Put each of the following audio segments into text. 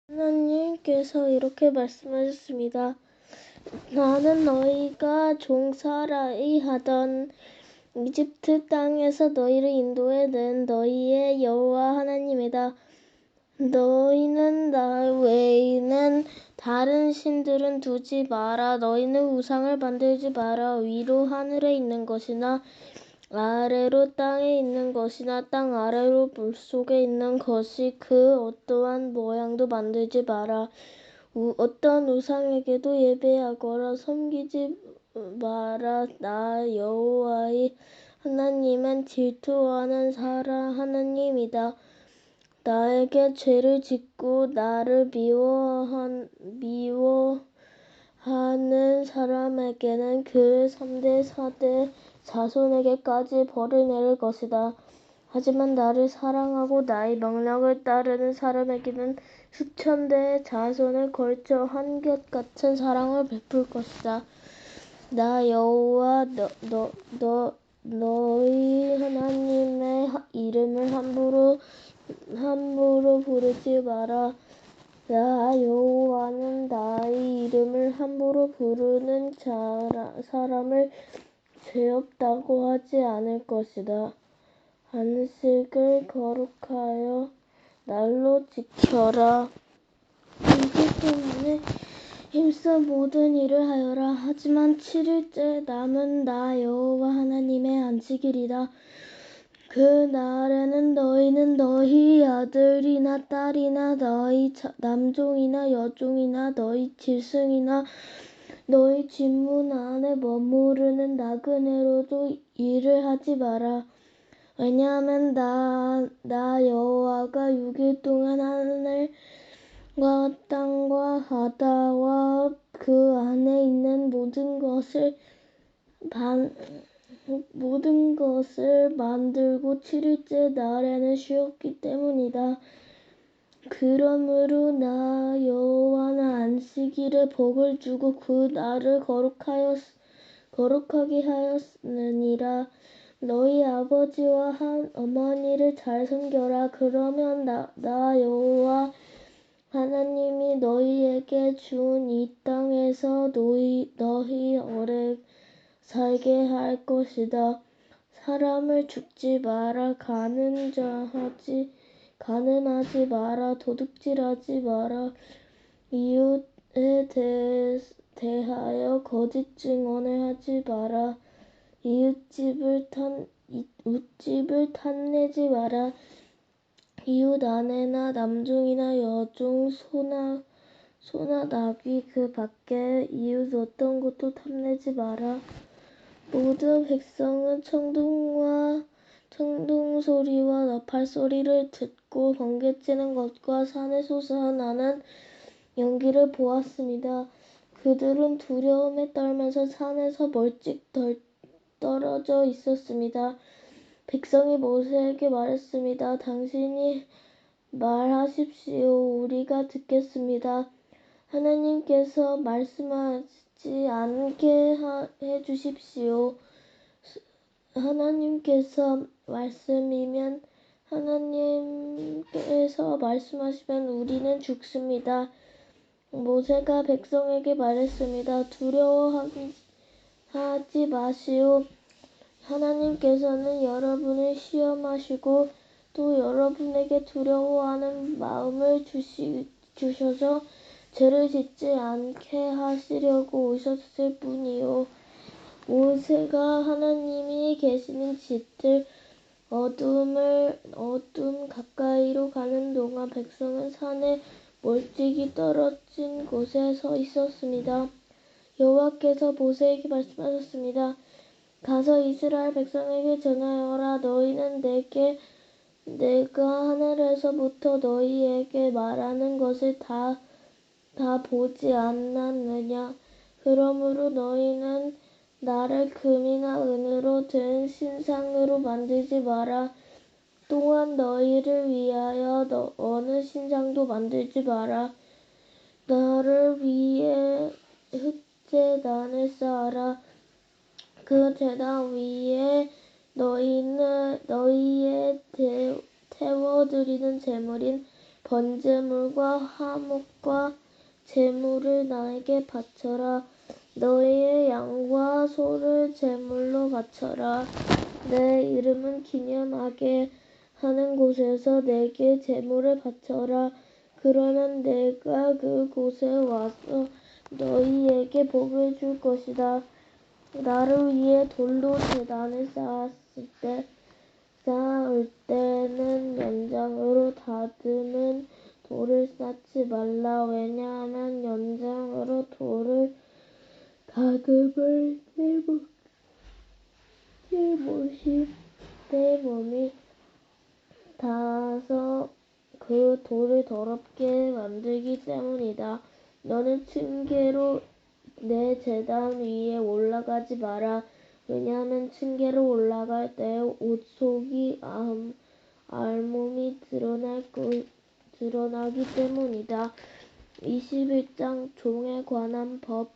하나님께서 이렇게 말씀하셨습니다. 나는 너희가 종살이 하던 이집트 땅에서 너희를 인도해 낸 너희의 여호와 하나님이다. 너희는 나 외에는 다른 신들은 두지 마라. 너희는 우상을 만들지 마라. 위로 하늘에 있는 것이나 아래로 땅에 있는 것이나 땅 아래로 물속에 있는 것이 그 어떠한 모양도 만들지 마라. 어떤 우상에게도 예배하거나 섬기지 마라. 나 여호와의 하나님은 질투하는 하나님이다. 나에게 죄를 짓고 나를 미워하는 사람에게는 그 3대 4대 자손에게까지 벌을 내릴 것이다. 하지만 나를 사랑하고 나의 명령을 따르는 사람에게는 수천 대의 자손을 걸쳐 한결 같은 사랑을 베풀 것이다. 나 여호와 너희 하나님의 이름을 함부로 부르지 마라. 나 여호와는 나의 이름을 함부로 부르는 사람을 죄 없다고 하지 않을 것이다. 안식을 거룩하여 날로 지켜라. 6일 동안에 힘써 모든 일을 하여라. 하지만 7일째 남은 나 여호와 하나님의 안식일이다. 그 날에는 너희는 너희 아들이나 딸이나 너희 남종이나 여종이나 너희 짐승이나 너희 집문 안에 머무르는 나그네로도 일을 하지 마라. 왜냐하면 나 여호와가 6일 동안 하늘과 땅과 바다와 그 안에 있는 모든 것을 만들고 7일째 날에는 쉬었기 때문이다. 그러므로 나 여호와는 안식일에 복을 주고 그 날을 거룩하게 하였느니라. 너희 아버지와 어머니를 잘 섬겨라. 그러면 나 여호와 하나님이 너희에게 준 이 땅에서 너희 오래 살게 할 것이다. 사람을 죽지 마라. 가늠하지 마라. 도둑질하지 마라. 이웃에 대하여 거짓 증언을 하지 마라. 이웃집을 탐내지 마라. 이웃 아내나 남종이나 여종, 소나 나귀 그 밖에 이웃 어떤 것도 탐내지 마라. 모든 백성은 청동 소리와 나팔 소리를 듣고 번개치는 것과 산에 솟아나는 연기를 보았습니다. 그들은 두려움에 떨면서 산에서 멀찍 떨어져 있었습니다. 백성이 모세에게 말했습니다. 당신이 말하십시오. 우리가 듣겠습니다. 하나님께서 말씀하지 않게 해주십시오. 하나님께서 말씀하시면 우리는 죽습니다. 모세가 백성에게 말했습니다. 두려워하지 마시오. 하나님께서는 여러분을 시험하시고 또 여러분에게 두려워하는 마음을 주셔서 죄를 짓지 않게 하시려고 오셨을 뿐이요. 모세가 하나님이 계시는 짙을 어둠 가까이로 가는 동안 백성은 산에 멀찍이 떨어진 곳에 서 있었습니다. 여호와께서 모세에게 말씀하셨습니다. 가서 이스라엘 백성에게 전하여라. 너희는 내가 하늘에서부터 너희에게 말하는 것을 다 보지 않았느냐. 그러므로 너희는 나를 금이나 은으로 된 신상으로 만들지 마라. 또한 너희를 위하여 어느 신상도 만들지 마라. 나를 위해 흙제단을 쌓아라. 그 제단 위에 너희의 태워드리는 제물인 번제물과 화목과 제물을 나에게 바쳐라. 너희의 양과 소를 제물로 바쳐라. 내 이름을 기념하게 하는 곳에서 내게 제물을 바쳐라. 그러면 내가 그곳에 와서 너희에게 복을 줄 것이다. 나를 위해 돌로 제단을 쌓을 때는 연장으로 다듬은 돌을 쌓지 말라. 왜냐하면 연장으로 돌을 다듬을 내 몸이 닿아서 그 돌을 더럽게 만들기 때문이다. 너는 층계로 내 제단 위에 올라가지 마라. 왜냐하면 층계로 올라갈 때 옷 속이 알몸이 드러나기 때문이다. 21장 종에 관한 법.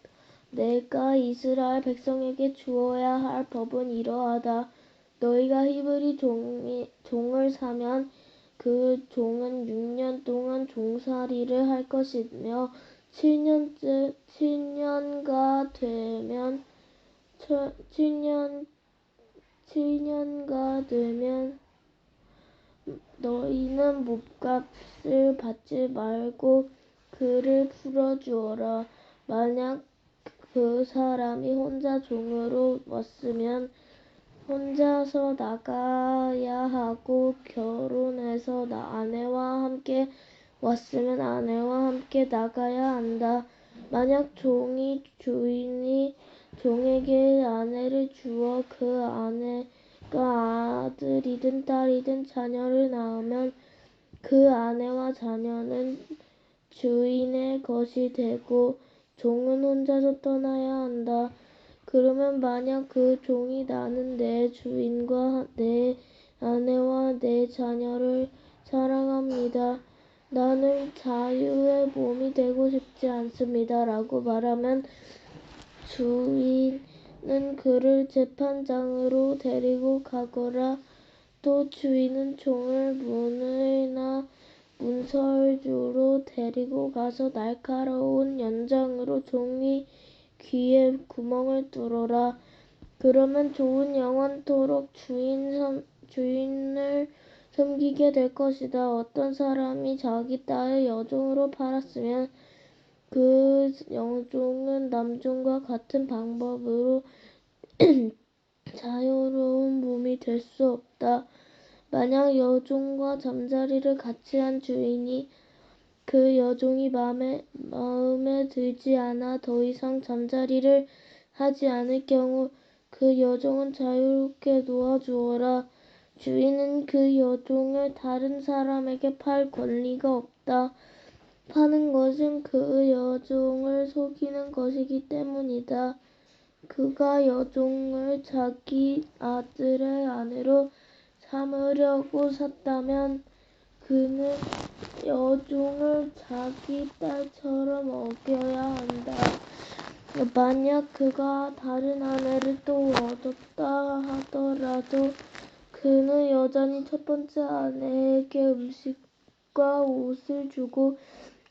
내가 이스라엘 백성에게 주어야 할 법은 이러하다. 너희가 히브리 종을 사면 그 종은 6년 동안 종살이를 할 것이며 7년가 되면 너희는 몹값을 받지 말고 그를 풀어주어라. 만약 그 사람이 혼자 종으로 왔으면 혼자서 나가야 하고 결혼해서 아내와 함께 왔으면 아내와 함께 나가야 한다. 만약 주인이 종에게 아내를 주어 그 아내가 아들이든 딸이든 자녀를 낳으면 그 아내와 자녀는 주인의 것이 되고 종은 혼자서 떠나야 한다. 그러면 만약 그 종이 나는 내 주인과 내 아내와 내 자녀를 사랑합니다. 나는 자유의 몸이 되고 싶지 않습니다. 라고 말하면 주인은 그를 재판장으로 데리고 가거라. 또 주인은 종을 문이나 문설주로 데리고 가서 날카로운 연장으로 종이 귀에 구멍을 뚫어라. 그러면 종은 영원토록 주인을 섬기게 될 것이다. 어떤 사람이 자기 딸을 여종으로 팔았으면 그 여종은 남종과 같은 방법으로 자유로운 몸이 될 수 없다. 만약 여종과 잠자리를 같이 한 주인이 그 여종이 마음에 들지 않아 더 이상 잠자리를 하지 않을 경우 그 여종은 자유롭게 놓아주어라. 주인은 그 여종을 다른 사람에게 팔 권리가 없다. 파는 것은 그 여종을 속이는 것이기 때문이다. 그가 여종을 자기 아들의 아내로 삼으려고 샀다면 그는 여종을 자기 딸처럼 어겨야 한다. 만약 그가 다른 아내를 또 얻었다 하더라도 그는 여전히 첫 번째 아내에게 음식과 옷을 주고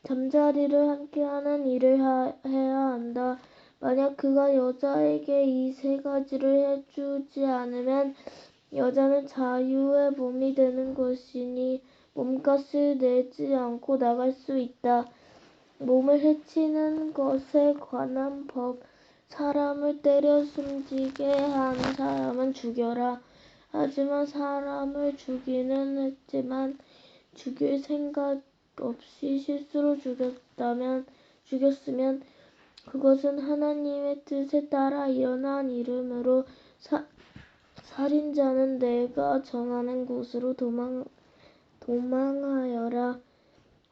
잠자리를 함께하는 일을 해야 한다. 만약 그가 여자에게 이 세 가지를 해주지 않으면 여자는 자유의 몸이 되는 것이니 몸값을 내지 않고 나갈 수 있다. 몸을 해치는 것에 관한 법. 사람을 때려 숨지게 한 사람은 죽여라. 하지만 사람을 죽이는 했지만 죽일 생각 없이 실수로 죽였으면 그것은 하나님의 뜻에 따라 일어난 일이므로 살인자는 내가 정하는 곳으로 도망하여라.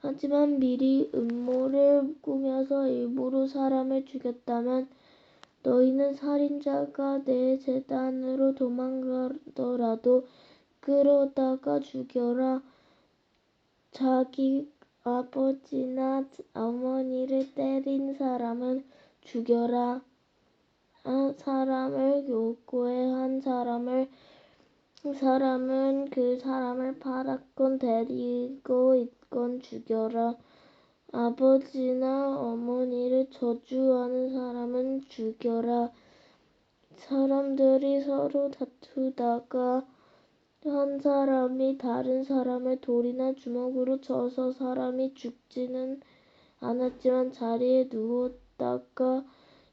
하지만 미리 음모를 꾸며서 일부러 사람을 죽였다면 너희는 살인자가 내 제단으로 도망가더라도 끌어다가 죽여라. 자기 아버지나 어머니를 때린 사람은 죽여라. 사람을 요구해 한 사람은 그 사람을 팔았건 있건 데리고 있건 죽여라. 아버지나 어머니를 저주하는 사람은 죽여라. 사람들이 서로 다투다가 한 사람이 다른 사람을 돌이나 주먹으로 쳐서 사람이 죽지는 않았지만 자리에 누웠다가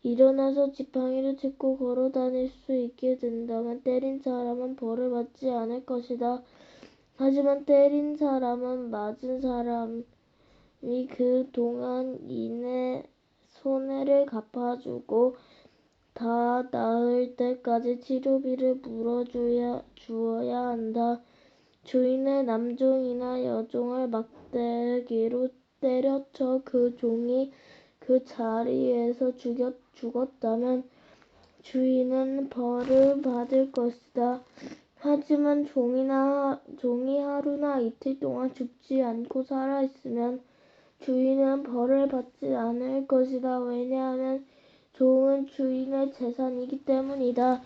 일어나서 지팡이를 짚고 걸어 다닐 수 있게 된다면 때린 사람은 벌을 받지 않을 것이다. 하지만 때린 사람은 맞은 사람이 그 동안 이내 손해를 갚아주고 다 나을 때까지 치료비를 주어야 한다. 주인의 남종이나 여종을 막대기로 때려쳐 그 종이 그 자리에서 죽었다면 주인은 벌을 받을 것이다. 하지만 종이 하루나 이틀 동안 죽지 않고 살아있으면 주인은 벌을 받지 않을 것이다. 왜냐하면 종은 주인의 재산이기 때문이다.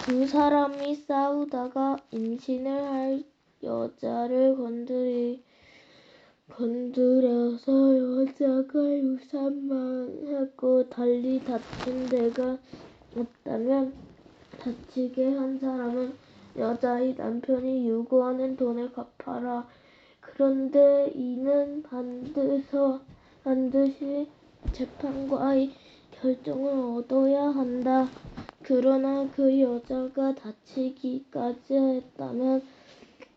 두 사람이 싸우다가 임신을 할 여자를 건드려서 여자가 유산만 하고 달리 다툰 데가 없다면 다치게 한 사람은 여자의 남편이 요구하는 돈을 갚아라. 그런데 이는 반드시 재판과의 결정을 얻어야 한다. 그러나 그 여자가 다치기까지 했다면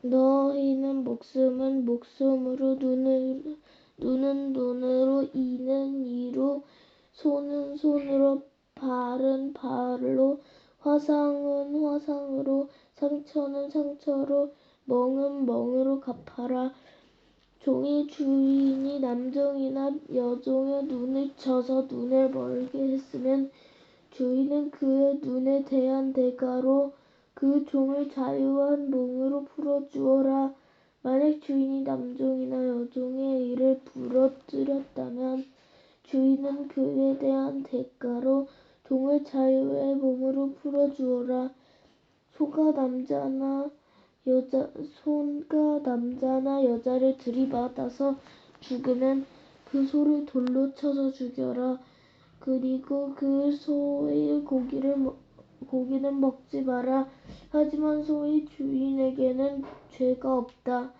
너희는 목숨은 목숨으로, 눈은 눈으로, 이는 이로, 손은 손으로, 발은 발로, 화상은 화상으로, 상처는 상처로, 멍은 멍으로 갚아라. 종이 주인이 남종이나 여종의 눈을 쳐서 눈을 멀게 했으면 주인은 그의 눈에 대한 대가로 그 종을 자유한 몸으로 풀어주어라. 만약 주인이 남종이나 여종의 일을 부러뜨렸다면 주인은 그에 대한 대가로 종을 자유의 몸으로 풀어주어라. 소가 남자나 여자를 들이받아서 죽으면 그 소를 돌로 쳐서 죽여라. 그리고 그 소의 고기는 먹지 마라. 하지만 소의 주인에게는 죄가 없다.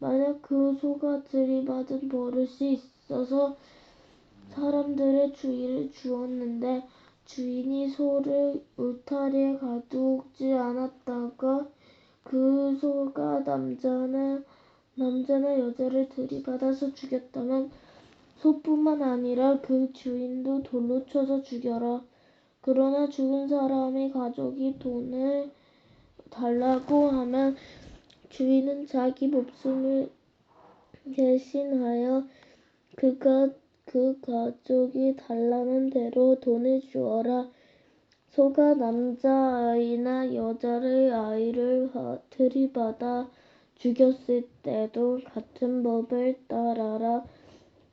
만약 그 소가 들이받은 버릇이 있어서 사람들의 주의를 주었는데 주인이 소를 울타리에 가두지 않았다가 그 소가 남자나 여자를 들이받아서 죽였다면 소뿐만 아니라 그 주인도 돌로 쳐서 죽여라. 그러나 죽은 사람의 가족이 돈을 달라고 하면 주인은 자기 목숨을 대신하여 그 가족이 달라는 대로 돈을 주어라. 소가 남자아이나 여자의 아이를 들이받아 죽였을 때도 같은 법을 따라라.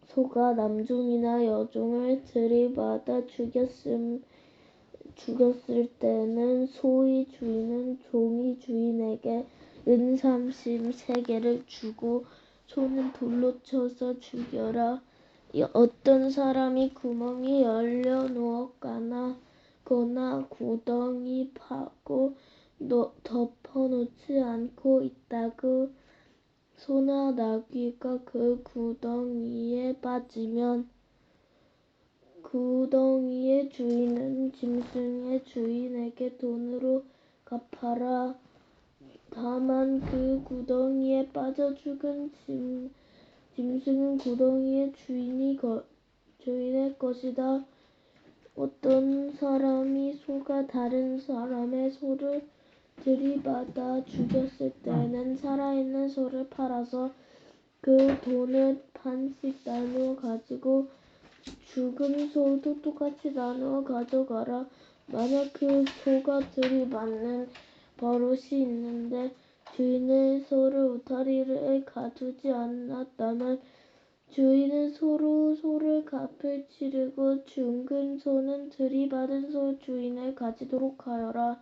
소가 남종이나 여종을 들이받아 죽였을 때는 소의 주인은 종이 주인에게 은 33개를 주고 소는 돌로 쳐서 죽여라. 어떤 사람이 구멍이 열려 누웠거나 구덩이 파고 덮어놓지 않고 있다고 소나 나귀가 그 구덩이에 빠지면 구덩이의 주인은 짐승의 주인에게 돈으로 갚아라. 다만 그 구덩이에 빠져 죽은 짐승은 구덩이의 주인의 것이다. 어떤 사람이 소가 다른 사람의 소를 들이받아 죽였을 때는 살아있는 소를 팔아서 그 돈을 반씩 나누어 가지고 죽은 소도 똑같이 나누어 가져가라. 만약 그 소가 들이받는 버릇이 있는데 주인의 소를 울타리에 가두지 않았다면 주인은 소를 값을 치르고 죽은 소는 들이받은 소 주인을 가지도록 하여라.